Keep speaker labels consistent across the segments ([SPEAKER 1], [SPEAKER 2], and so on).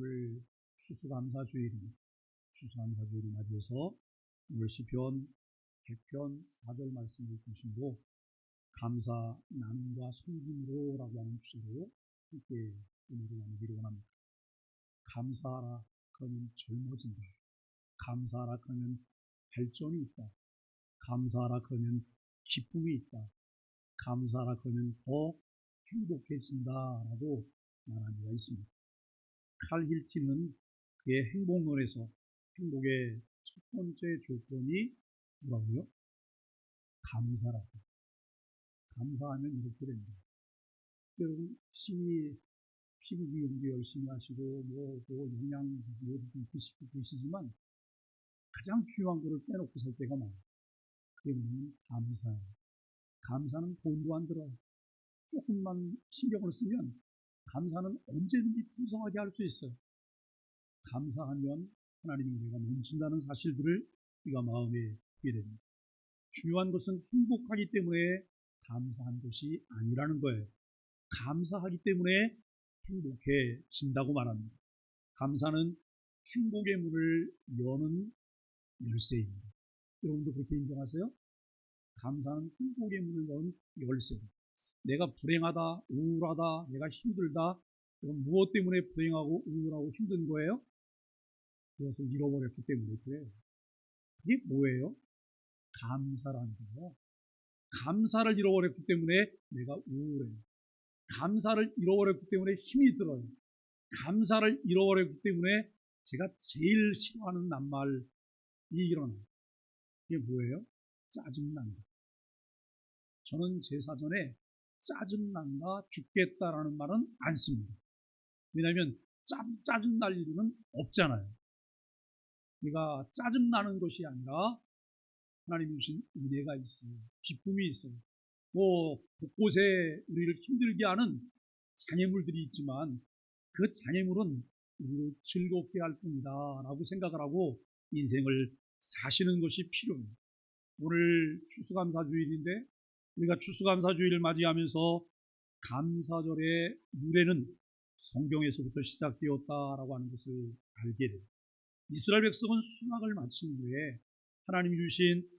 [SPEAKER 1] 오늘 추수감사주일입니다. 추수감사주일을 맞이해서 오늘 시편 100편 4절 말씀을 중심으로 감사 나눔과 섬김으로 라고 하는 주제로 함께 은혜를 나누기를 원합니다. 감사하라 그러면 젊어진다. 감사하라 그러면 발전이 있다. 감사하라 그러면 기쁨이 있다. 감사하라 그러면 더 행복해진다라고 말하는 바 있습니다. 칼 힐틴은 그의 행복론에서 행복의 첫 번째 조건이 뭐라고요? 감사라고. 감사하면 이렇게 됩니다. 여러분 열심히 피부 미용도 열심히 하시고 영양 드시고 드시지만 가장 중요한 거를 빼놓고 살 때가 많아요. 그게 뭐냐면 감사예요. 감사는 돈도 안 들어요. 조금만 신경을 쓰면 감사는 언제든지 풍성하게 할 수 있어요. 감사하면 하나님의 은혜가 넘친다는 사실들을 우리가 마음에 두게 됩니다. 중요한 것은 행복하기 때문에 감사한 것이 아니라는 거예요. 감사하기 때문에 행복해진다고 말합니다. 감사는 행복의 문을 여는 열쇠입니다. 여러분도 그렇게 인정하세요? 감사는 행복의 문을 여는 열쇠입니다. 내가 불행하다, 우울하다, 내가 힘들다, 그럼 무엇 때문에 불행하고 우울하고 힘든 거예요? 그것을 잃어버렸기 때문에 그래요. 그게 뭐예요? 감사라는 거예요. 감사를 잃어버렸기 때문에 내가 우울해요. 감사를 잃어버렸기 때문에 힘이 들어요. 감사를 잃어버렸기 때문에 제가 제일 싫어하는 낱말이 일어나요. 그게 뭐예요? 짜증난다. 저는 제 사전에 짜증난다, 죽겠다라는 말은 안 씁니다. 왜냐하면 짜증날 일은 없잖아요. 우리가 짜증나는 것이 아니라 하나님이 주신 은혜가 있어요. 기쁨이 있어요. 곳곳에 우리를 힘들게 하는 장애물들이 있지만 그 장애물은 우리를 즐겁게 할 뿐이다 라고 생각을 하고 인생을 사시는 것이 필요합니다. 오늘 추수감사주일인데 우리가 추수감사주일을 맞이하면서 감사절의 유래는 성경에서부터 시작되었다라고 하는 것을 알게 됩니다. 이스라엘 백성은 수확을 마친 후에 하나님이 주신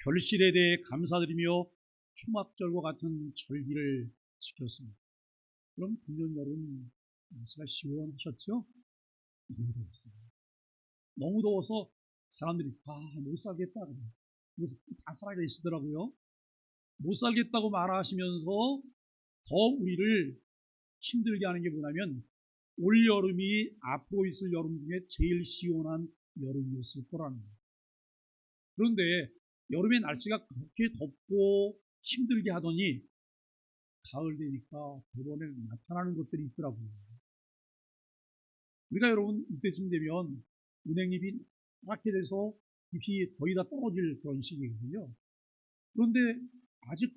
[SPEAKER 1] 결실에 대해 감사드리며 초막절과 같은 절기를 지켰습니다. 그럼 금년 여름 날씨가 시원하셨죠? 너무 더웠어요. 너무 더워서 사람들이 못 살겠다. 다 살아계시더라고요. 못 살겠다고 말하시면서 더 우리를 힘들게 하는 게 뭐냐면 올여름이 앞으로 있을 여름 중에 제일 시원한 여름이었을 거라는 거예요. 그런데 여름에 날씨가 그렇게 덥고 힘들게 하더니 가을 되니까 대번에 나타나는 것들이 있더라고요. 우리가 여러분 이때쯤 되면 은행잎이 노랗게 돼서 잎이 거의 다 떨어질 그런 시기거든요. 그런데 아직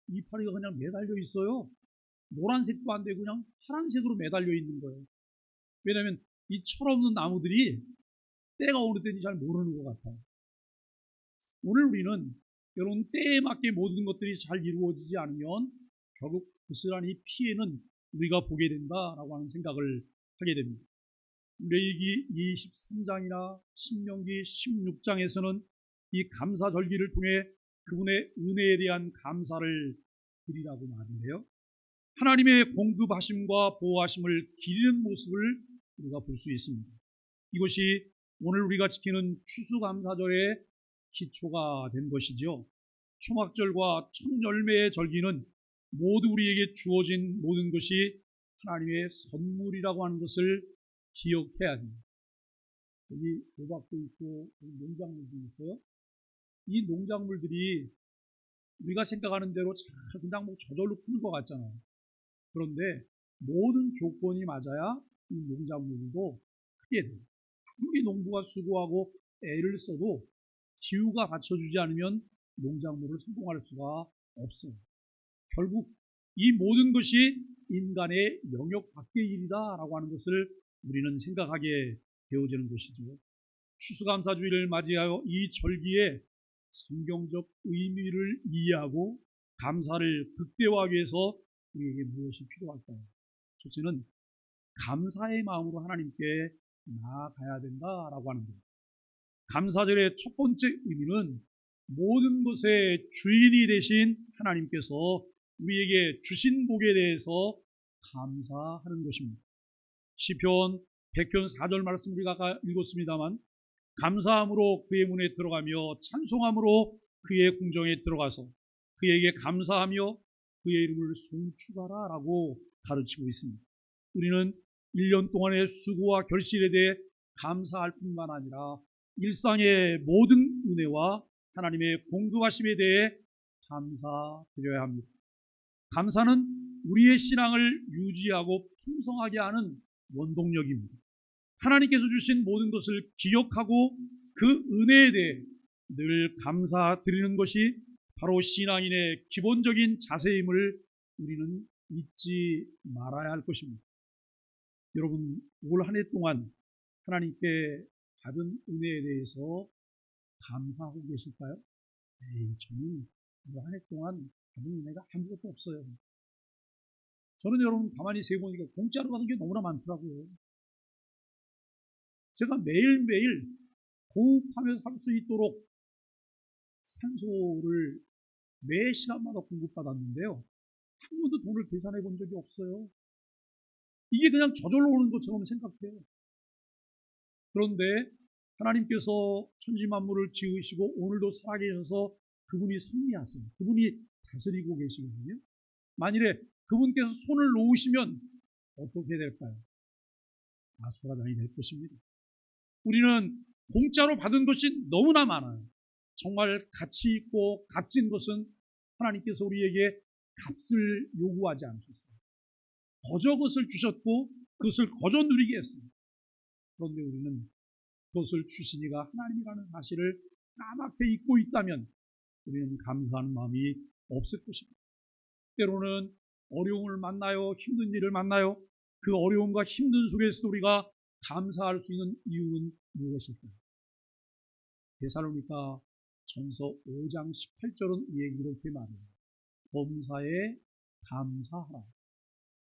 [SPEAKER 1] 이파리가 그냥 매달려 있어요. 노란색도 안 되고 그냥 파란색으로 매달려 있는 거예요. 왜냐하면 이 철없는 나무들이 때가 어느 때인지 잘 모르는 것 같아요. 오늘 우리는 여러분 때에 맞게 모든 것들이 잘 이루어지지 않으면 결국 고스란히 피해는 우리가 보게 된다라고 하는 생각을 하게 됩니다. 레위기 23장이나 신명기 16장에서는 이 감사절기를 통해 그분의 은혜에 대한 감사를 드리라고 말하는데요. 하나님의 공급하심과 보호하심을 기리는 모습을 우리가 볼 수 있습니다. 이것이 오늘 우리가 지키는 추수감사절의 기초가 된 것이죠. 초막절과 첫 열매의 절기는 모두 우리에게 주어진 모든 것이 하나님의 선물이라고 하는 것을 기억해야 합니다. 여기 호박도 있고 농작물도 있어요. 이 농작물들이 우리가 생각하는 대로 그냥 저절로 크는 것 같잖아요. 그런데 모든 조건이 맞아야 이 농작물도 크게 돼요. 아무리 농부가 수고하고 애를 써도 기후가 받쳐주지 않으면 농작물을 성공할 수가 없어요. 결국 이 모든 것이 인간의 영역 밖의 일이다라고 하는 것을 우리는 생각하게 되어지는 것이죠. 추수감사주일을 맞이하여 이 절기에 성경적 의미를 이해하고 감사를 극대화하기 위해서 우리에게 무엇이 필요할까요? 첫째는 감사의 마음으로 하나님께 나아가야 된다라고 하는 겁니다. 감사절의 첫 번째 의미는 모든 것의 주인이 되신 하나님께서 우리에게 주신 복에 대해서 감사하는 것입니다. 시편 100편 4절 말씀 우리가 아까 읽었습니다만, 감사함으로 그의 문에 들어가며 찬송함으로 그의 궁정에 들어가서 그에게 감사하며 그의 이름을 송축하라 라고 가르치고 있습니다. 우리는 1년 동안의 수고와 결실에 대해 감사할 뿐만 아니라 일상의 모든 은혜와 하나님의 공급하심에 대해 감사드려야 합니다. 감사는 우리의 신앙을 유지하고 풍성하게 하는 원동력입니다. 하나님께서 주신 모든 것을 기억하고 그 은혜에 대해 늘 감사드리는 것이 바로 신앙인의 기본적인 자세임을 우리는 잊지 말아야 할 것입니다. 여러분, 올 한 해 동안 하나님께 받은 은혜에 대해서 감사하고 계실까요? 저는 올 한 해 동안 받은 은혜가 아무것도 없어요. 저는 여러분 가만히 세보니까 공짜로 받은 게 너무나 많더라고요. 제가 매일매일 호흡하며 살 수 있도록 산소를 매 시간마다 공급받았는데요, 한 번도 돈을 계산해 본 적이 없어요. 이게 그냥 저절로 오는 것처럼 생각해요. 그런데 하나님께서 천지만물을 지으시고 오늘도 살아계셔서 그분이 섭리하세요. 그분이 다스리고 계시거든요. 만일에 그분께서 손을 놓으시면 어떻게 될까요? 아수라장이 될 것입니다. 우리는 공짜로 받은 것이 너무나 많아요. 정말 가치 있고 값진 것은 하나님께서 우리에게 값을 요구하지 않으셨어요. 거저 것을 주셨고 그것을 거저 누리게 했습니다. 그런데 우리는 그것을 주신 이가 하나님이라는 사실을 까맣게 잊고 있다면 우리는 감사하는 마음이 없을 것입니다. 때로는 어려움을 만나요. 힘든 일을 만나요. 그 어려움과 힘든 속에서도 우리가 감사할 수 있는 이유는 무엇일까요? 데살로니가 전서 5장 18절은 이렇게 말해요. 범사에 감사하라.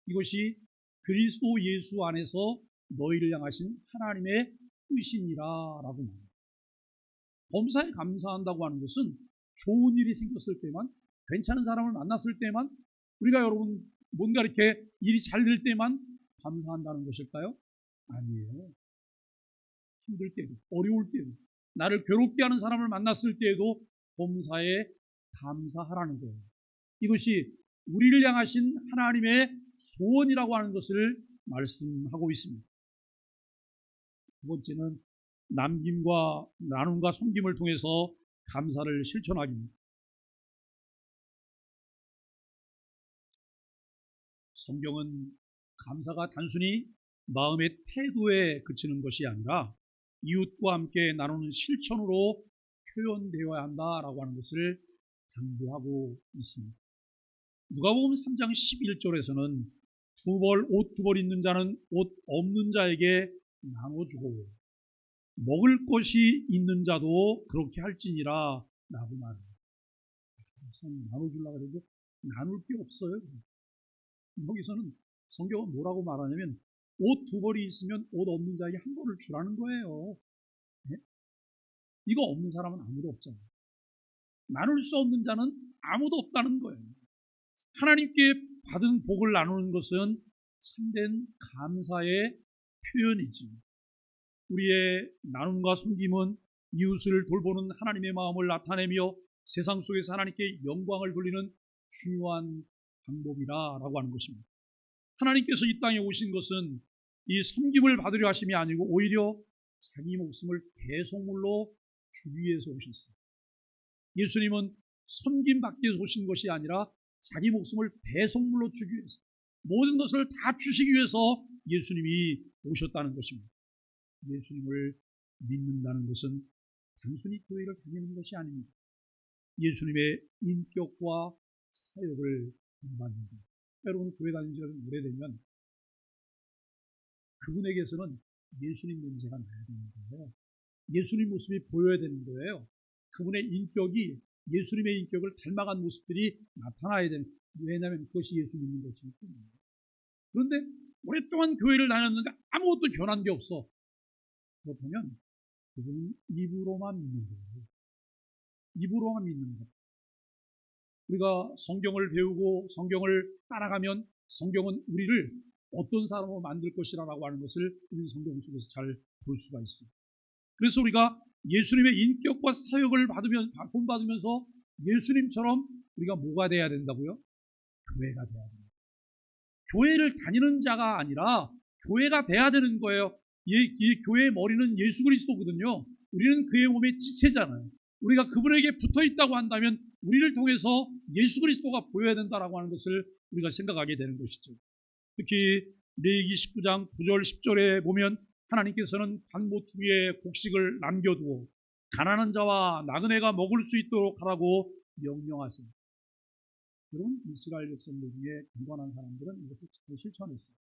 [SPEAKER 1] 이것이 그리스도 예수 안에서 너희를 향하신 하나님의 뜻이니라 라고 말합니다. 범사에 감사한다고 하는 것은 좋은 일이 생겼을 때만, 괜찮은 사람을 만났을 때만, 우리가 여러분 뭔가 이렇게 일이 잘 될 때만 감사한다는 것일까요? 아니에요. 힘들 때도, 어려울 때도, 나를 괴롭게 하는 사람을 만났을 때에도 범사에 감사하라는 거예요. 이것이 우리를 향하신 하나님의 소원이라고 하는 것을 말씀하고 있습니다. 두 번째는 남김과 나눔과 섬김을 통해서 감사를 실천하기입니다. 성경은 감사가 단순히 마음의 태도에 그치는 것이 아니라 이웃과 함께 나누는 실천으로 표현되어야 한다라고 하는 것을 강조하고 있습니다. 누가복음 3장 11절에서는 옷 두 벌 있는 자는 옷 없는 자에게 나눠주고 먹을 것이 있는 자도 그렇게 할지니라 라고 말합니다. 나눠주려고 해도 나눌 게 없어요. 여기서는 성경은 뭐라고 말하냐면 옷 두 벌이 있으면 옷 없는 자에게 한 벌을 주라는 거예요. 네? 이거 없는 사람은 아무도 없잖아요. 나눌 수 없는 자는 아무도 없다는 거예요. 하나님께 받은 복을 나누는 것은 참된 감사의 표현이지. 우리의 나눔과 섬김은 이웃을 돌보는 하나님의 마음을 나타내며 세상 속에서 하나님께 영광을 돌리는 중요한 방법이라고 하는 것입니다. 하나님께서 이 땅에 오신 것은 이 섬김을 받으려 하심이 아니고 오히려 자기 목숨을 대속물로 주기 위해서 오셨어요. 예수님은 섬김 받기 위해서 오신 것이 아니라 자기 목숨을 대속물로 주기 위해서, 모든 것을 다 주시기 위해서 예수님이 오셨다는 것입니다. 예수님을 믿는다는 것은 단순히 교회를 다니는 것이 아닙니다. 예수님의 인격과 사역을 본받는 것. 여러분 교회 다닌 지가 좀 오래되면 그분에게서는 예수님 냄새가 나야 되는 거예요. 예수님 모습이 보여야 되는 거예요. 그분의 인격이 예수님의 인격을 닮아간 모습들이 나타나야 되는, 왜냐하면 그것이 예수 믿는 것이기 때문에. 그런데 오랫동안 교회를 다녔는데 아무것도 변한 게 없어. 그렇다면 그분은 입으로만 믿는 거예요. 입으로만 믿는 것. 우리가 성경을 배우고 성경을 따라가면 성경은 우리를 어떤 사람으로 만들 것이라고 하는 것을 우리 성경 속에서 잘 볼 수가 있어요. 그래서 우리가 예수님의 인격과 사역을 본받으면서 예수님처럼 우리가 뭐가 돼야 된다고요? 교회가 돼야 됩니다. 교회를 다니는 자가 아니라 교회가 돼야 되는 거예요. 이 교회의 머리는 예수 그리스도거든요. 우리는 그의 몸의 지체잖아요. 우리가 그분에게 붙어 있다고 한다면 우리를 통해서 예수 그리스도가 보여야 된다라고 하는 것을 우리가 생각하게 되는 것이죠. 특히 레위기 19장 9절 10절에 보면 하나님께서는 단모퉁이에 곡식을 남겨두어 가난한 자와 나그네가 먹을 수 있도록 하라고 명령하세요. 여러분, 이스라엘 백성들 중에 경건한 사람들은 이것을 잘 실천했어요.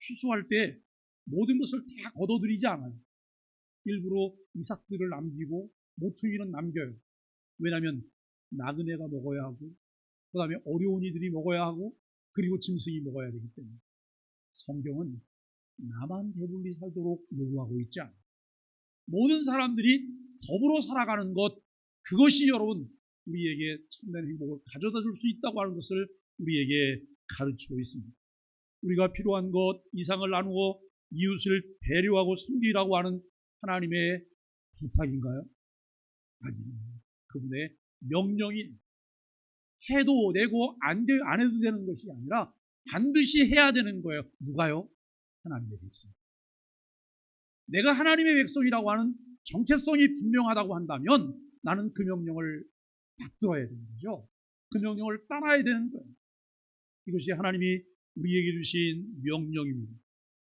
[SPEAKER 1] 취수할 때 모든 것을 다 걷어들이지 않아요. 일부러 이삭들을 남기고 모퉁이는 남겨요. 왜냐하면 나그네가 먹어야 하고, 그 다음에 어려운 이들이 먹어야 하고, 그리고 짐승이 먹어야 되기 때문에. 성경은 나만 배불리 살도록 요구하고 있지 않아요. 모든 사람들이 더불어 살아가는 것, 그것이 여러분 우리에게 참된 행복을 가져다 줄 수 있다고 하는 것을 우리에게 가르치고 있습니다. 우리가 필요한 것, 이상을 나누어 이웃을 배려하고 섬기라고 하는 하나님의 부탁인가요? 아니요. 그분의 명령이 해도 되고 안 해도 되는 것이 아니라 반드시 해야 되는 거예요. 누가요? 하나님의 백성. 내가 하나님의 백성이라고 하는 정체성이 분명하다고 한다면 나는 그 명령을 받들어야 되는 거죠. 그 명령을 따라야 되는 거예요. 이것이 하나님이 우리에게 주신 명령입니다.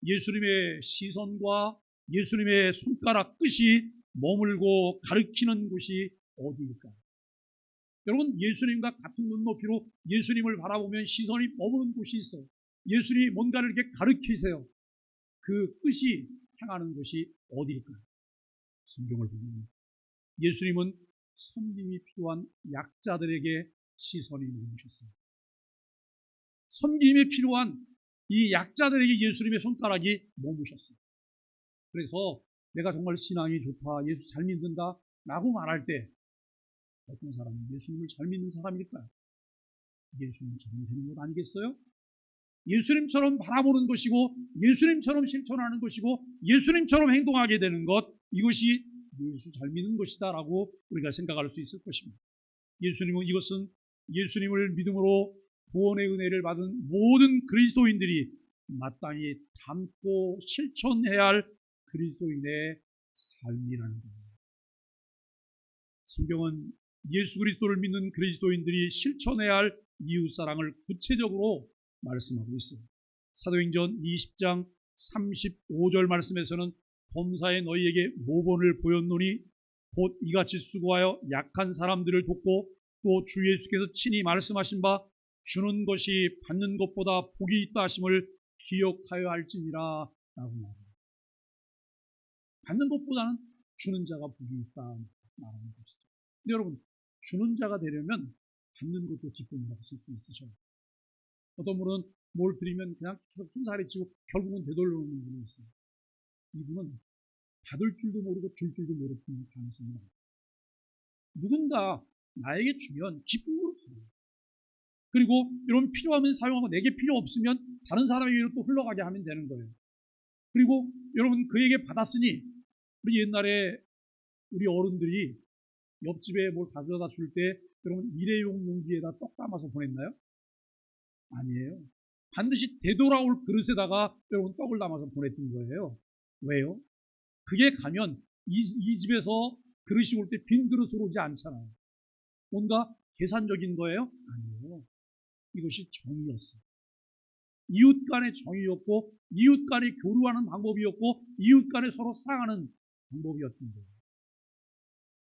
[SPEAKER 1] 예수님의 시선과 예수님의 손가락 끝이 머물고 가리키는 곳이 어디일까요? 여러분, 예수님과 같은 눈높이로 예수님을 바라보면 시선이 머무는 곳이 있어요. 예수님이 뭔가를 이렇게 가리키세요. 그 끝이 향하는 곳이 어디일까요? 성경을 보면 예수님은 섬김이 필요한 약자들에게 시선이 머무셨어요. 섬김이 필요한 이 약자들에게 예수님의 손가락이 머무셨어요. 그래서 내가 정말 신앙이 좋다, 예수 잘 믿는다 라고 말할 때 어떤 사람은 예수님을 잘 믿는 사람일까요? 예수님처럼 되는 것 아니겠어요? 예수님처럼 바라보는 것이고 예수님처럼 실천하는 것이고 예수님처럼 행동하게 되는 것, 이것이 예수 잘 믿는 것이다 라고 우리가 생각할 수 있을 것입니다. 예수님은 이것은 예수님을 믿음으로 구원의 은혜를 받은 모든 그리스도인들이 마땅히 담고 실천해야 할 그리스도인의 삶이라는 겁니다. 성경은 예수 그리스도를 믿는 그리스도인들이 실천해야 할 이웃사랑을 구체적으로 말씀하고 있어요. 사도행전 20장 35절 말씀에서는 범사에 너희에게 모본을 보였노니 곧 이같이 수고하여 약한 사람들을 돕고 또 주 예수께서 친히 말씀하신 바 주는 것이 받는 것보다 복이 있다 하심을 기억하여 할지니라 라고 말합니다. 받는 것보다는 주는 자가 복이 있다 말하는 것이죠. 근데 여러분, 주는 자가 되려면 받는 것도 기쁨을 받으실 수 있으셔요. 어떤 분은 뭘 드리면 그냥 손살에 치고 결국은 되돌려오는 분이 있어요. 이분은 받을 줄도 모르고 줄 줄도 모르는 가능성이 많아요. 누군가 나에게 주면 기쁨으로 받아요. 그리고 이런 필요하면 사용하고 내게 필요 없으면 다른 사람에게로 또 흘러가게 하면 되는 거예요. 그리고 여러분, 그에게 받았으니 우리 옛날에 우리 어른들이 옆집에 뭘 가져다 줄 때 여러분 일회용 용기에다 떡 담아서 보냈나요? 아니에요. 반드시 되돌아올 그릇에다가 여러분 떡을 담아서 보냈던 거예요. 왜요? 그게 가면 이 집에서 그릇이 올 때 빈 그릇으로 오지 않잖아요. 뭔가 계산적인 거예요? 아니에요. 이것이 정의였어요. 이웃 간의 정의였고 이웃 간에 교류하는 방법이었고 이웃 간에 서로 사랑하는 방법이었던 거예요.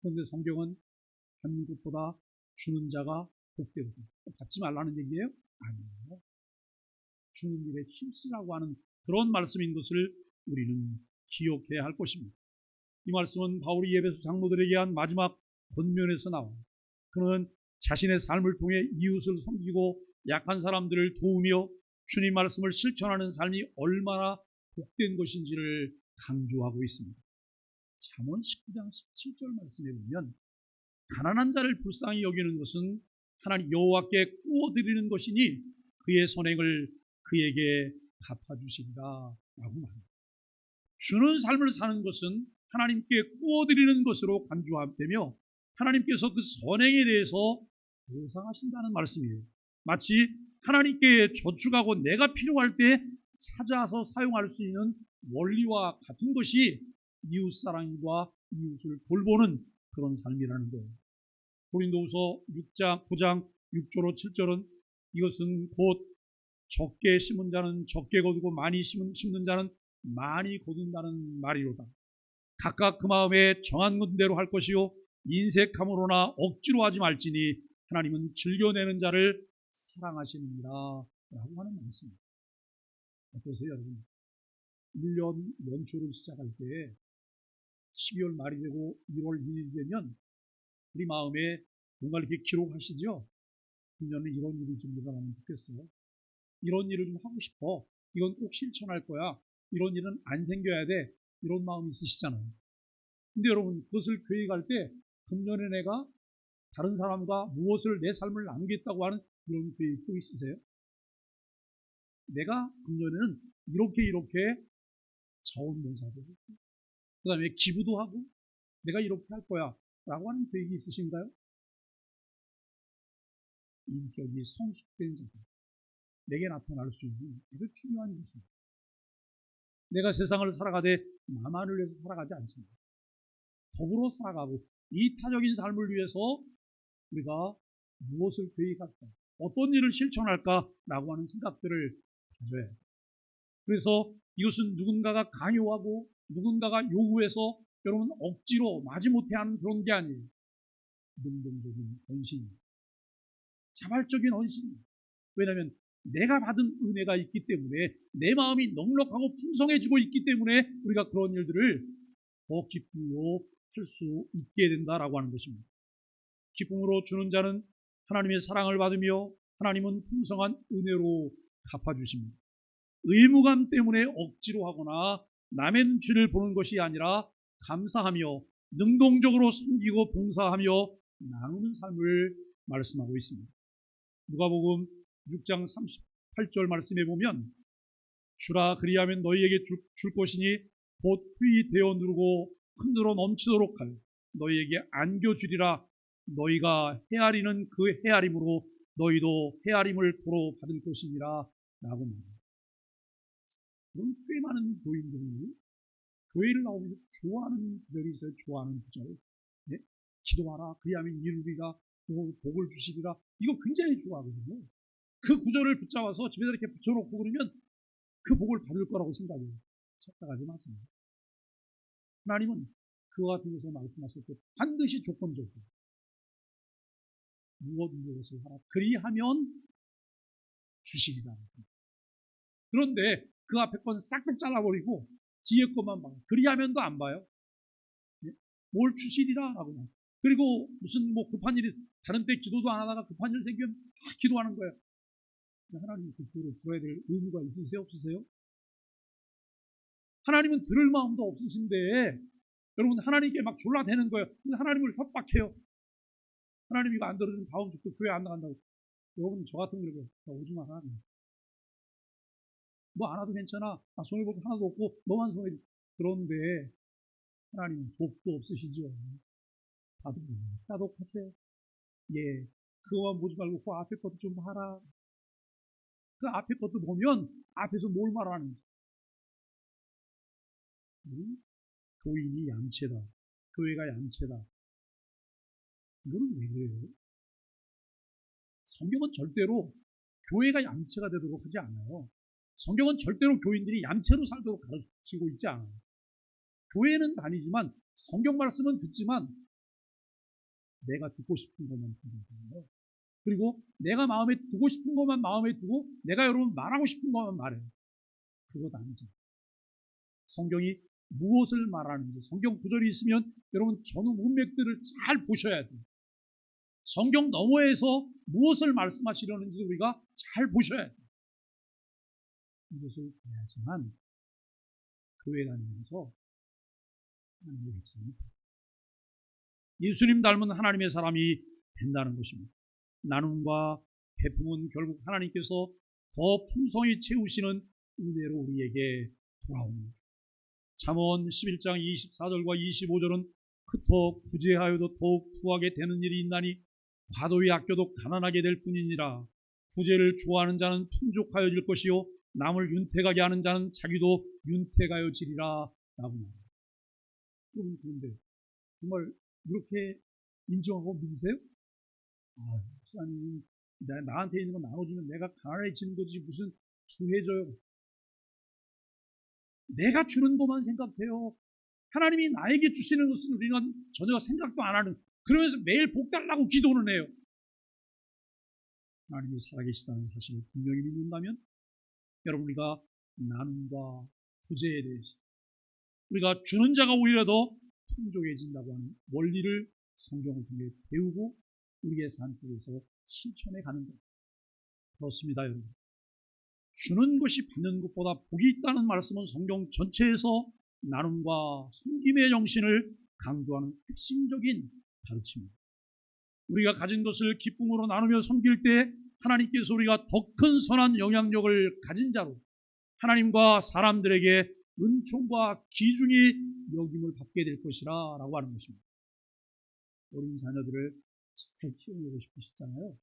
[SPEAKER 1] 그런데 성경은 받는 것보다 주는 자가 복되다. 받지 말라는 얘기예요? 아니에요. 주는 일에 힘쓰라고 하는 그런 말씀인 것을 우리는 기억해야 할 것입니다. 이 말씀은 바울이 에베소 장로들에게 한 마지막 권면에서 나와요. 그는 자신의 삶을 통해 이웃을 섬기고 약한 사람들을 도우며 주님 말씀을 실천하는 삶이 얼마나 복된 것인지를 강조하고 있습니다. 잠언 19장 17절 말씀에 보면 가난한 자를 불쌍히 여기는 것은 하나님 여호와께 꾸어드리는 것이니 그의 선행을 그에게 갚아주시리라 라고 말합니다. 주는 삶을 사는 것은 하나님께 꾸어드리는 것으로 간주되며 하나님께서 그 선행에 대해서 보상하신다는 말씀이에요. 마치 하나님께 저축하고 내가 필요할 때 찾아서 사용할 수 있는 원리와 같은 것이 이웃사랑과 이웃을 돌보는 그런 삶이라는 거예요. 고린도후서 6장 9장 6절로 7절은 이것은 곧 적게 심은 자는 적게 거두고 많이 심는 자는 많이 거둔다는 말이로다. 각각 그 마음에 정한 대로 할 것이요 인색함으로나 억지로 하지 말지니 하나님은 즐겨내는 자를 사랑하시느니라 라고 하는 말씀입니다. 어떠세요 여러분? 1년 연초를 시작할 때 12월 말이 되고 1월 2일이 되면 우리 마음에 뭔가 이렇게 기록하시죠? 금년에 이런 일이 좀 일어나면 좋겠어요. 이런 일을 좀 하고 싶어. 이건 꼭 실천할 거야. 이런 일은 안 생겨야 돼. 이런 마음이 있으시잖아요. 근데 여러분 그것을 계획할 때 금년에 내가 다른 사람과 무엇을 내 삶을 나누겠다고 하는 이런 계획도 있으세요? 내가 금년에는 이렇게 자원봉사도 하고 그 다음에 기부도 하고 내가 이렇게 할 거야 라고 하는 계획이 있으신가요? 인격이 성숙된 자들 내게 나타날 수 있는 아주 중요한 것입니다. 내가 세상을 살아가되 나만을 위해서 살아가지 않습니다. 더불어 살아가고 이타적인 삶을 위해서 우리가 무엇을 계획할까, 어떤 일을 실천할까라고 하는 생각들을 가져야 해요. 그래서 이것은 누군가가 강요하고 누군가가 요구해서 여러분 억지로 마지못해 하는 그런 게 아니에요. 능동적인 헌신입니다. 자발적인 헌신입니다. 왜냐하면 내가 받은 은혜가 있기 때문에 내 마음이 넉넉하고 풍성해지고 있기 때문에 우리가 그런 일들을 더 기쁨으로 할 수 있게 된다라고 하는 것입니다. 기쁨으로 주는 자는 하나님의 사랑을 받으며 하나님은 풍성한 은혜로 갚아주십니다. 의무감 때문에 억지로 하거나 남의 눈치를 보는 것이 아니라 감사하며 능동적으로 섬기고 봉사하며 나누는 삶을 말씀하고 있습니다. 누가복음 6장 38절 말씀에 보면 주라 그리하면 너희에게 줄 것이니 곧 후히 되어 누르고 흔들어 넘치도록 하여 너희에게 안겨주리라. 너희가 헤아리는 그 헤아림으로 너희도 헤아림을 도로 받을 것이니라 라고 말합니다. 그럼 꽤 많은 교인들이 교회를 나오면서 좋아하는 구절이 있어요. 좋아하는 구절. 네? 기도하라 그리하면 이루리라 복을 주시리라. 이거 굉장히 좋아하거든요. 그 구절을 붙잡아서 집에다 이렇게 붙여놓고 그러면 그 복을 받을 거라고 생각해요. 착각하지 마세요. 하나님은 그와 같은 것을 말씀하실 때 반드시 조건적이에요. 무엇을 하라 그리하면 주시리라. 그런데 그 앞에 건 싹둑 잘라버리고 뒤에 것만 봐요. 그리하면도 안 봐요. 네? 뭘 주시리라 라고 말해요. 그리고 무슨 뭐 급한 일이 다른 때 기도도 안 하다가 급한 일 생기면 막 기도하는 거예요. 하나님 그 기도를 들어야 될 의무가 있으세요? 없으세요? 하나님은 들을 마음도 없으신데 여러분 하나님께 막 졸라대는 거예요. 근데 하나님을 협박해요. 하나님 이거 안 들어주면 다음 주도 교회 안 나간다고. 여러분 저 같은 경우에 오지 마라. 뭐 안 와도 괜찮아. 나 손해볼 거 하나도 없고 너만 손해. 그런데 하나님은 속도 없으시죠. 따독하세요. 예, 그거만 보지 말고 그 앞에 것도 좀 봐라. 그 앞에 것도 보면 앞에서 뭘 말하는지. 교인이 얌체다. 교회가 얌체다. 이거는 왜 그래요? 성경은 절대로 교회가 얌체가 되도록 하지 않아요. 성경은 절대로 교인들이 얌체로 살도록 가르치고 있지 않아요. 교회는 다니지만 성경 말씀은 듣지만 내가 듣고 싶은 것만 듣는 거예요. 그리고 내가 마음에 두고 싶은 것만 마음에 두고 내가 여러분 말하고 싶은 것만 말해요. 그것 아니죠. 성경이 무엇을 말하는지 성경 구절이 있으면 여러분 전후 문맥들을 잘 보셔야 돼요. 성경 너머에서 무엇을 말씀하시려는지 우리가 잘 보셔야 돼요. 이것을 해야지만 교회 다니면서 하나님의 백성이 예수님 닮은 하나님의 사람이 된다는 것입니다. 나눔과 배품은 결국 하나님께서 더 풍성히 채우시는 은혜로 우리에게 돌아옵니다. 잠언 11장 24절과 25절은 그토 부재하여도 더욱 부하게 되는 일이 있나니 과도히 아껴도 가난하게 될 뿐이니라. 부재를 좋아하는 자는 풍족하여질 것이요 남을 윤택하게 하는 자는 자기도 윤택하여지리라 라고 말합니다. 여러분, 그런데 정말 이렇게 인정하고 믿으세요? 목사님, 나한테 있는 거 나눠주면 내가 가난해지는 거지 무슨 부해져요. 내가 주는 것만 생각해요. 하나님이 나에게 주시는 것은 우리는 전혀 생각도 안 하는, 그러면서 매일 복 달라고 기도는 해요. 하나님이 살아계시다는 사실을 분명히 믿는다면 여러분, 우리가 나눔과 부재에 대해서 우리가 주는 자가 오히려 더 풍족해진다고 하는 원리를 성경을 통해 배우고 우리의 삶 속에서 실천해 가는 것. 그렇습니다, 여러분. 주는 것이 받는 것보다 복이 있다는 말씀은 성경 전체에서 나눔과 섬김의 정신을 강조하는 핵심적인 가르침입니다. 우리가 가진 것을 기쁨으로 나누며 섬길 때 하나님께서 우리가 더 큰 선한 영향력을 가진 자로 하나님과 사람들에게 은총과 귀중히 여김을 받게 될 것이라 라고 하는 것입니다. 어린 자녀들을 잘 키워내고 싶으시잖아요.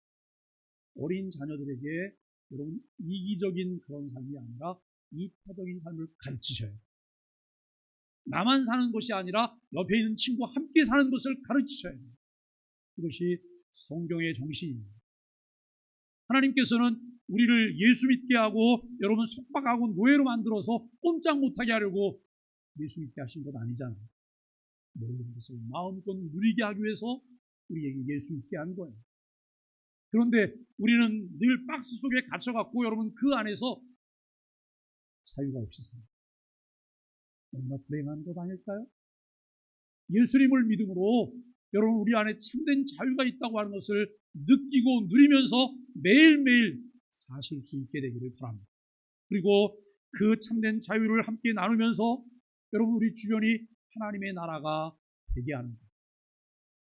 [SPEAKER 1] 어린 자녀들에게 여러분 이기적인 그런 삶이 아니라 이타적인 삶을 가르치셔야 해요. 나만 사는 것이 아니라 옆에 있는 친구와 함께 사는 것을 가르치셔야 해요. 이것이 성경의 정신입니다. 하나님께서는 우리를 예수 믿게 하고 여러분 속박하고 노예로 만들어서 꼼짝 못하게 하려고 예수 믿게 하신 것 아니잖아요. 모든 것을 마음껏 누리게 하기 위해서 우리에게 예수 믿게 한 거예요. 그런데 우리는 늘 박스 속에 갇혀갖고 여러분 그 안에서 자유가 없이 살아요. 얼마나 불행한 것 아닐까요? 예수님을 믿음으로 여러분 우리 안에 참된 자유가 있다고 하는 것을 느끼고 누리면서 매일매일 사실 수 있게 되기를 바랍니다. 그리고 그 참된 자유를 함께 나누면서 여러분 우리 주변이 하나님의 나라가 되게 하는 것.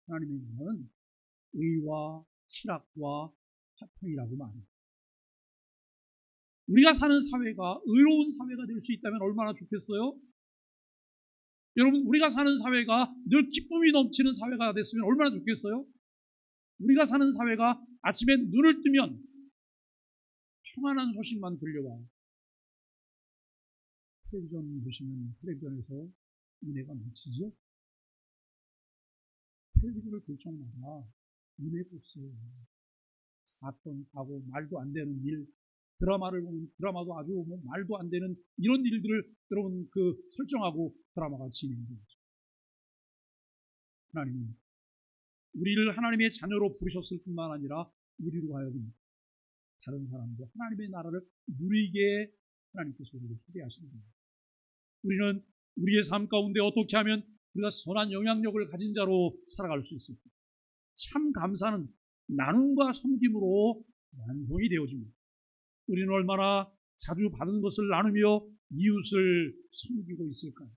[SPEAKER 1] 하나님의 나라는 의와 희락과 화평이라고 말합니다. 우리가 사는 사회가 의로운 사회가 될 수 있다면 얼마나 좋겠어요? 여러분, 우리가 사는 사회가 늘 기쁨이 넘치는 사회가 됐으면 얼마나 좋겠어요? 우리가 사는 사회가 아침에 눈을 뜨면 평안한 소식만 들려와요. 텔레비전 보시면 텔레비전에서 은혜가 넘치죠? 텔레비전을 볼 적마다 은혜가 없어요. 사건, 사고, 말도 안 되는 일, 드라마를 보면 드라마도 아주 말도 안 되는 이런 일들을 여러분 설정하고 드라마가 진행되죠. 하나님은 우리를 하나님의 자녀로 부르셨을 뿐만 아니라 우리로 하여금 다른 사람들 하나님의 나라를 누리게 하나님께서 우리를 초대하시는 겁니다. 우리는 우리의 삶 가운데 어떻게 하면 우리가 선한 영향력을 가진 자로 살아갈 수 있을까? 참 감사는 나눔과 섬김으로 완성이 되어집니다. 우리는 얼마나 자주 받은 것을 나누며 이웃을 섬기고 있을까요?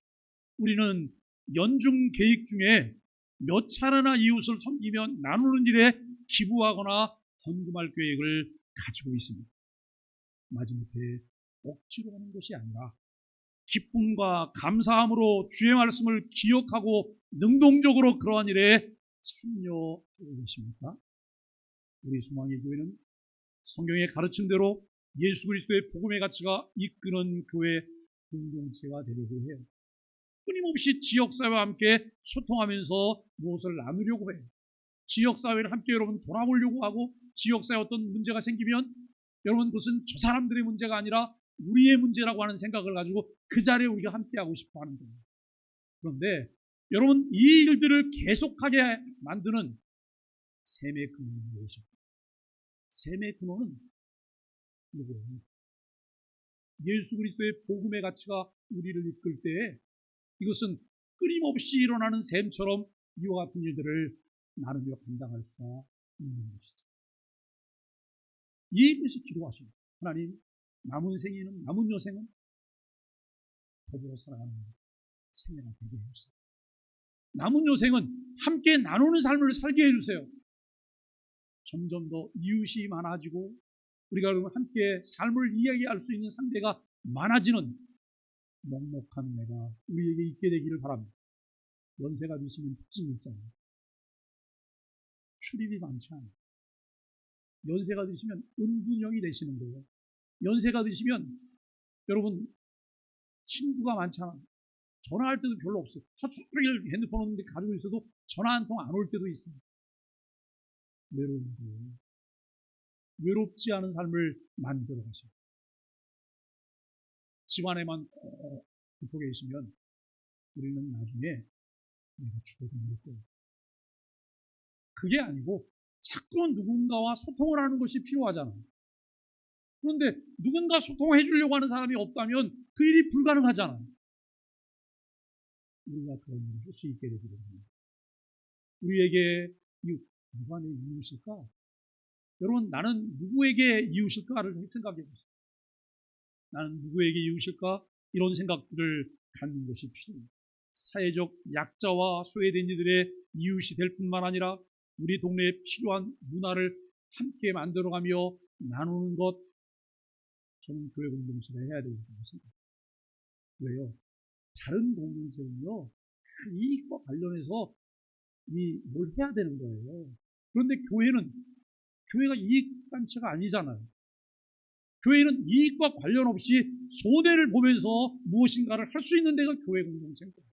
[SPEAKER 1] 우리는 연중 계획 중에 몇 차례나 이웃을 섬기며 나누는 일에 기부하거나 헌금할 계획을 가지고 있습니다. 마지못해 억지로 하는 것이 아니라 기쁨과 감사함으로 주의 말씀을 기억하고 능동적으로 그러한 일에 참여하고 계십니까? 우리 소망의 교회는 성경의 가르침대로 예수 그리스도의 복음의 가치가 이끄는 교회 공동체가 되려고 해요. 끊임없이 지역사회와 함께 소통하면서 무엇을 나누려고 해요. 지역사회를 함께 여러분 돌아보려고 하고 지역사회에 어떤 문제가 생기면 여러분 그것은 저 사람들의 문제가 아니라 우리의 문제라고 하는 생각을 가지고 그 자리에 우리가 함께하고 싶어 하는 거예요. 그런데 여러분 이 일들을 계속하게 만드는 셈의 근원은 무엇입니까? 셈의 근원은 이거예요. 예수 그리스도의 복음의 가치가 우리를 이끌 때에 이것은 끊임없이 일어나는 셈처럼 이와 같은 일들을 나누며 감당할 수가 있는 것이죠. 이것이 기도하십니다. 하나님, 남은 여생은 더불어 살아가는 생애가 되게 해주세요. 남은 여생은 함께 나누는 삶을 살게 해주세요. 점점 더 이웃이 많아지고 우리가 함께 삶을 이야기할 수 있는 상대가 많아지는 먹먹한 은혜가 우리에게 있게 되기를 바랍니다. 연세가 드시면 특징이 있잖아요. 출입이 많지 않아요. 연세가 드시면 은둔형이 되시는 거예요. 연세가 드시면 여러분 친구가 많잖아요. 전화할 때도 별로 없어요. 하루 종일 핸드폰 없는데 가지고 있어도 전화 한 통 안 올 때도 있습니다. 외로운 거예요. 외롭지 않은 삶을 만들어 가시고 집안에만 붙어 계시면 우리는 나중에 우리가 죽어도 모를 거예요. 그게 아니고 자꾸 누군가와 소통을 하는 것이 필요하잖아요. 그런데 누군가 소통해 주려고 하는 사람이 없다면 그 일이 불가능하잖아요. 우리가 그런 일을 할 수 있게 되기를 합니다. 우리에게 누가 내 이웃일까? 여러분, 나는 누구에게 이웃일까를 생각해 보세요. 나는 누구에게 이웃일까? 이런 생각들을 갖는 것이 필요합니다. 사회적 약자와 소외된 이들의 이웃이 될 뿐만 아니라 우리 동네에 필요한 문화를 함께 만들어가며 나누는 것, 저는 교회 공동체가 해야 되는 것입니다. 왜요? 다른 공동체는요, 이익과 관련해서 뭘 해야 되는 거예요. 그런데 교회가 이익단체가 아니잖아요. 교회는 이익과 관련 없이 손해를 보면서 무엇인가를 할 수 있는 데가 교회 공동체인 거예요.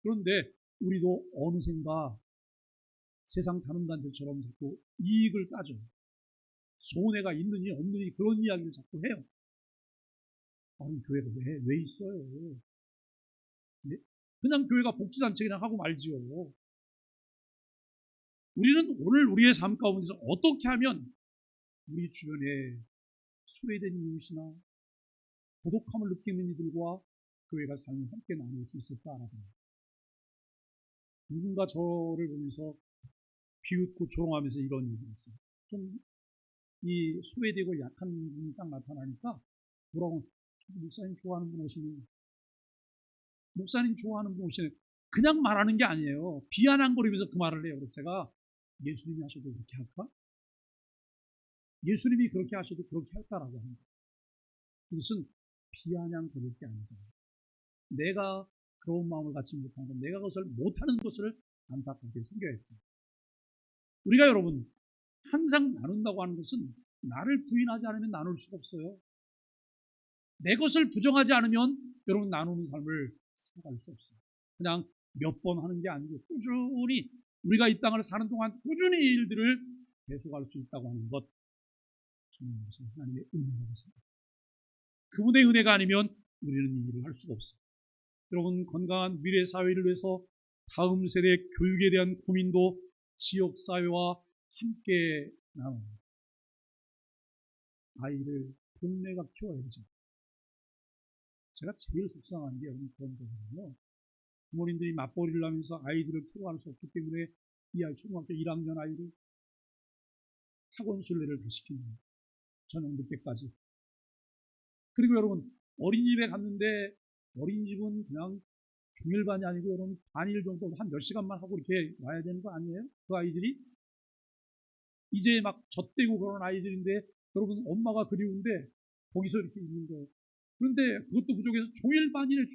[SPEAKER 1] 그런데 우리도 어느샌가 세상 다른 단체처럼 자꾸 이익을 따져 손해가 있느니 없느니 그런 이야기를 자꾸 해요. 아니, 교회가 왜 있어요? 그냥 교회가 복지단체 그냥 하고 말지요. 우리는 오늘 우리의 삶 가운데서 어떻게 하면 우리 주변에 소외된 이웃이나 고독함을 느끼는 이들과 교회가 삶을 함께 나눌 수 있을까 알아봅니다. 누군가 저를 보면서 비웃고 조롱하면서 이런 얘기를 했어요. 이 소외되고 약한 분이 딱 나타나니까 뭐라고, 목사님 좋아하는 분 오시네. 목사님 좋아하는 분 오시네. 그냥 말하는 게 아니에요. 비아냥거리면서 그 말을 해요. 그래서 제가 예수님이 하셔도 그렇게 할까? 예수님이 그렇게 하셔도 그렇게 할까라고 합니다. 그것은 비아냥거릴 게 아니잖아요. 내가 그런 마음을 갖지 못하는 것, 내가 그것을 못하는 것을 안타깝게 생겨야죠. 우리가 여러분 항상 나눈다고 하는 것은 나를 부인하지 않으면 나눌 수가 없어요. 내 것을 부정하지 않으면 여러분 나누는 삶을 살아갈 수 없어요. 그냥 몇 번 하는 게 아니고 꾸준히 우리가 이 땅을 사는 동안 꾸준히 이 일들을 계속할 수 있다고 하는 것, 저는 이것은 하나님의 은혜라고 생각합니다. 그분의 은혜가 아니면 우리는 이 일을 할 수가 없어요. 여러분, 건강한 미래 사회를 위해서 다음 세대 교육에 대한 고민도 지역사회와 함께 나눕니다. 아이를 동네가 키워야죠. 제가 제일 속상한 게 그런 거거든요. 부모님들이 맞벌이를 하면서 아이들을 키워갈 수 없기 때문에 이 아이 초등학교 1학년 아이를 학원 순례를 다 시키는 거예요. 저녁 늦게까지. 그리고 여러분, 어린이집에 갔는데 어린이집은 그냥 종일반이 아니고 여러분 반일 정도 한 몇 시간만 하고 이렇게 와야 되는 거 아니에요? 그 아이들이 이제 막 젖대고 그런 아이들인데 여러분 엄마가 그리운데 거기서 이렇게 있는 거예요. 그런데 그것도 부족해서 종일반이래.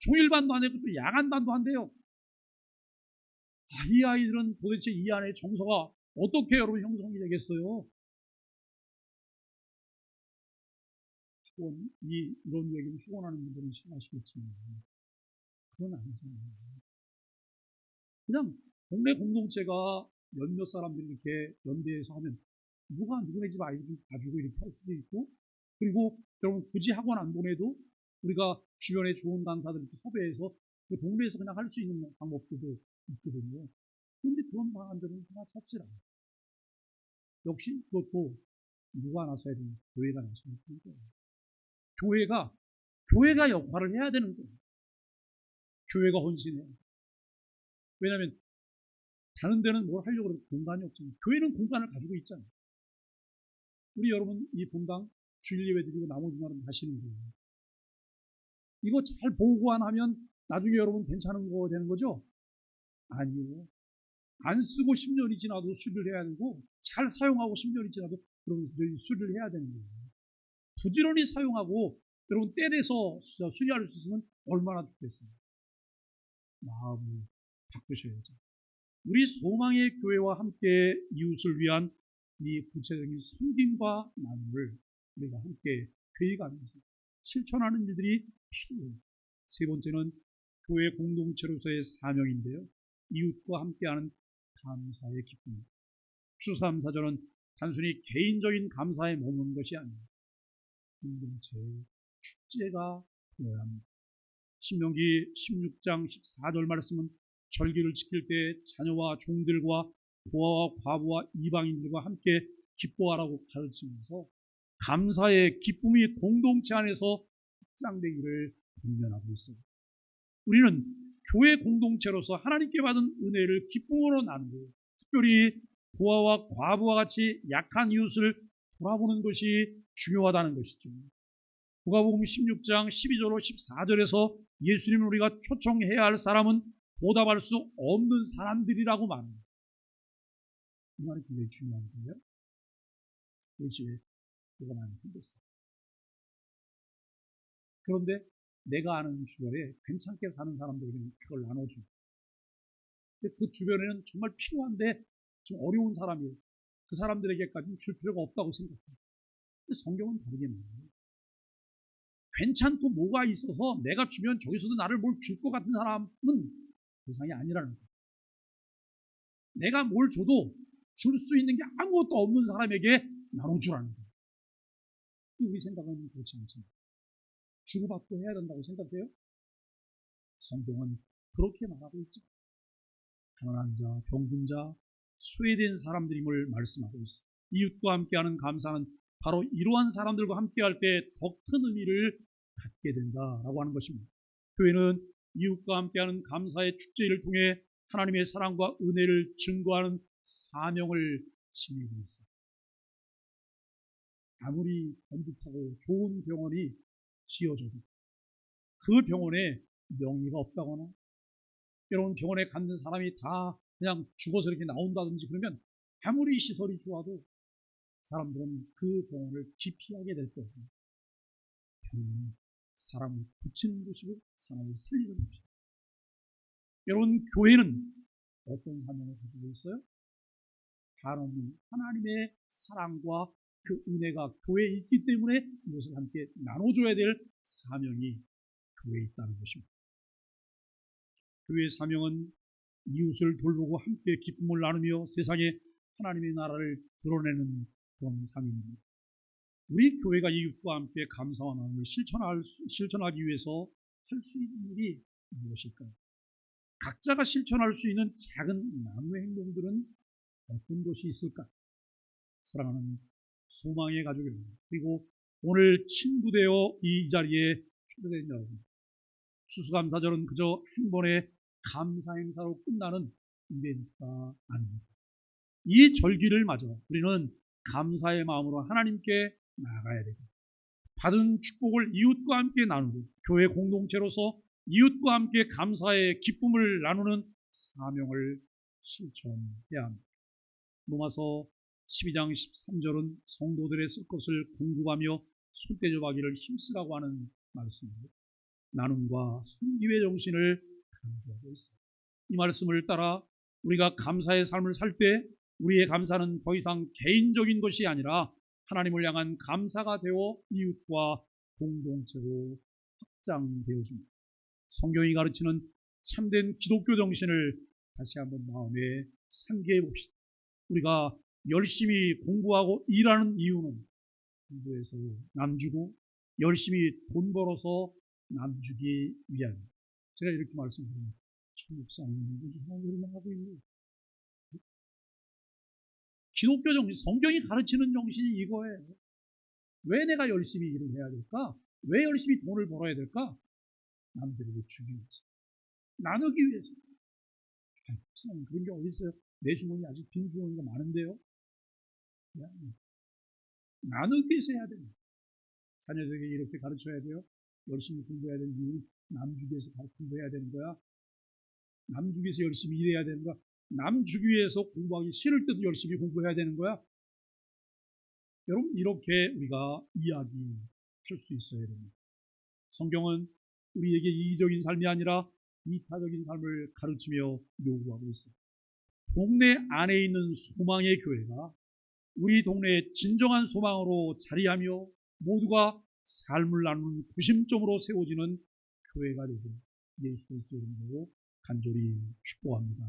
[SPEAKER 1] 종일반도 안 되고 또 야간반도 한대요. 이 아이들은 도대체 이 안에 정서가 어떻게 여러분 형성이 되겠어요? 이런 얘기를 피곤하는 분들은 싫어하시겠지만 그건 아니잖아요. 그냥 동네 공동체가 몇몇 사람들이 이렇게 연대해서 하면 누가 누구네 집 아이들 좀 봐주고 이렇게 할 수도 있고, 그리고 여러분 굳이 학원 안 보내도 우리가 주변에 좋은 강사들 이렇게 섭외해서 그 동네에서 그냥 할 수 있는 방법들도 있거든요. 그런데 그런 방안들은 하나 찾질 않아요. 역시 그것도 누가 나서야 되는, 교회가 나서야 되는 거예요. 교회가 역할을 해야 되는 거예요. 교회가 헌신해요. 왜냐하면 다른 데는 뭘 하려고 해도 공간이 없잖아요. 교회는 공간을 가지고 있잖아요. 우리 여러분 이 본당 주일 예배 드리고 나머지 날은 하시는 거예요. 이거 잘 보고하면 나중에 여러분 괜찮은 거 되는 거죠? 아니요. 안 쓰고 10년이 지나도 수리를 해야 되고, 잘 사용하고 10년이 지나도 여러분 수리를 해야 되는 거예요. 부지런히 사용하고 여러분 때려서 수리할 수 있으면 얼마나 좋겠어요. 마음을 바꾸셔야죠. 우리 소망의 교회와 함께 이웃을 위한 이 구체적인 섬김과 나눔을 우리가 함께 회의하면서 실천하는 일들이 필요해요. 세 번째는 교회 공동체로서의 사명인데요. 이웃과 함께하는 감사의 기쁨입니다. 추수감사절은 단순히 개인적인 감사에 머무는 것이 아닙니다. 공동체의 축제가 되어야 합니다. 신명기 16장 14절 말씀은 절기를 지킬 때 자녀와 종들과 고아와 과부와 이방인들과 함께 기뻐하라고 가르치면서 감사의 기쁨이 공동체 안에서 확장되기를 권면하고 있어요. 우리는 교회 공동체로서 하나님께 받은 은혜를 기쁨으로 나누고, 특별히 고아와 과부와 같이 약한 이웃을 돌아보는 것이 중요하다는 것이죠. 누가복음 16장 12절로 14절에서 예수님을 우리가 초청해야 할 사람은 보답할 수 없는 사람들이라고 말합니다. 이 말이 굉장히 중요한 거예요. 우리 집에 뭐가 많이 생겼어요. 그런데 내가 아는 주변에 괜찮게 사는 사람들에게는 그걸 나눠줍니다. 근데 그 주변에는 정말 필요한데 좀 어려운 사람이에요. 그 사람들에게까지는 줄 필요가 없다고 생각해요. 근데 성경은 다르게 말해요. 괜찮고 뭐가 있어서 내가 주면 저기서도 나를 뭘 줄 것 같은 사람은 세상이 아니라는 거예요. 내가 뭘 줘도 줄 수 있는 게 아무것도 없는 사람에게 나눠주라는 거예요. 우리 생각은 그렇지 않습니다. 주고받고 해야 된다고 생각해요? 성경은 그렇게 말하고 있죠. 가난한 자, 병든 자, 소외된 사람들임을 말씀하고 있어요. 이웃과 함께하는 감사는 바로 이러한 사람들과 함께할 때 더 큰 의미를 갖게 된다라고 하는 것입니다. 교회는 이웃과 함께하는 감사의 축제를 통해 하나님의 사랑과 은혜를 증거하는 사명을 지니고 있어요. 아무리 번듯하고 좋은 병원이 지어져도 그 병원에 명의가 없다거나, 여러분 병원에 갔는 사람이 다 그냥 죽어서 이렇게 나온다든지 그러면 아무리 시설이 좋아도 사람들은 그 병원을 기피하게 될 거예요. 병원은 사람을 고치는 곳이고 사람을 살리는 곳이에요. 여러분 교회는 어떤 사명을 가지고 있어요? 한없는 하나님의 사랑과 그 은혜가 교회에 있기 때문에 이것을 함께 나눠줘야 될 사명이 교회에 있다는 것입니다. 교회의 사명은 이웃을 돌보고 함께 기쁨을 나누며 세상에 하나님의 나라를 드러내는 그런 삶입니다. 우리 교회가 이웃과 함께 감사와 나눔을 실천하기 위해서 할 수 있는 일이 무엇일까요? 각자가 실천할 수 있는 작은 나눔의 행동들은 어떤 것이 있을까? 사랑하는 소망의 가족 여러분, 그리고 오늘 친구되어 이 자리에 초대된 여러분, 추수감사절은 그저 한 번의 감사 행사로 끝나는 이벤트가 아닙니다. 이 절기를 맞아 우리는 감사의 마음으로 하나님께 나아가야 되고, 받은 축복을 이웃과 함께 나누고, 교회 공동체로서 이웃과 함께 감사의 기쁨을 나누는 사명을 실천해야 합니다. 로마서 12장 13절은 성도들의 쓸 것을 공급하며 손대접하기를 힘쓰라고 하는 말씀입니다. 나눔과 섬김의 정신을 강조하고 있습니다. 이 말씀을 따라 우리가 감사의 삶을 살 때 우리의 감사는 더 이상 개인적인 것이 아니라 하나님을 향한 감사가 되어 이웃과 공동체로 확장되어집니다. 성경이 가르치는 참된 기독교 정신을 다시 한번 마음에 상기해 봅시다. 우리가 열심히 공부하고 일하는 이유는 공부해서 남주고 열심히 돈 벌어서 남주기 위함입니다. 제가 이렇게 말씀드립니다. 천국사는 이상한 소리만 하고 있네요. 기독교 정신, 성경이 가르치는 정신이 이거예요. 왜 내가 열심히 일을 해야 될까? 왜 열심히 돈을 벌어야 될까? 남들에게 주기 위해서, 나누기 위해서. 목사님, 그런 게 어디 있어요? 내 주머니 아직 빈 주머니가 많은데요. 나누기 위해서 해야 됩니다. 자녀들에게 이렇게 가르쳐야 돼요. 열심히 공부해야 되는 이유는 남주기에서 공부해야 되는 거야. 남주기에서 열심히 일해야 되는 거야. 남주기에서 공부하기 싫을 때도 열심히 공부해야 되는 거야. 여러분, 이렇게 우리가 이야기할 수 있어야 됩니다. 성경은 우리에게 이기적인 삶이 아니라 이타적인 삶을 가르치며 요구하고 있습니다. 동네 안에 있는 소망의 교회가 우리 동네의 진정한 소망으로 자리하며 모두가 삶을 나누는 구심점으로 세워지는 교회가 되길 예수 그리스도 이름으로 간절히 축복합니다.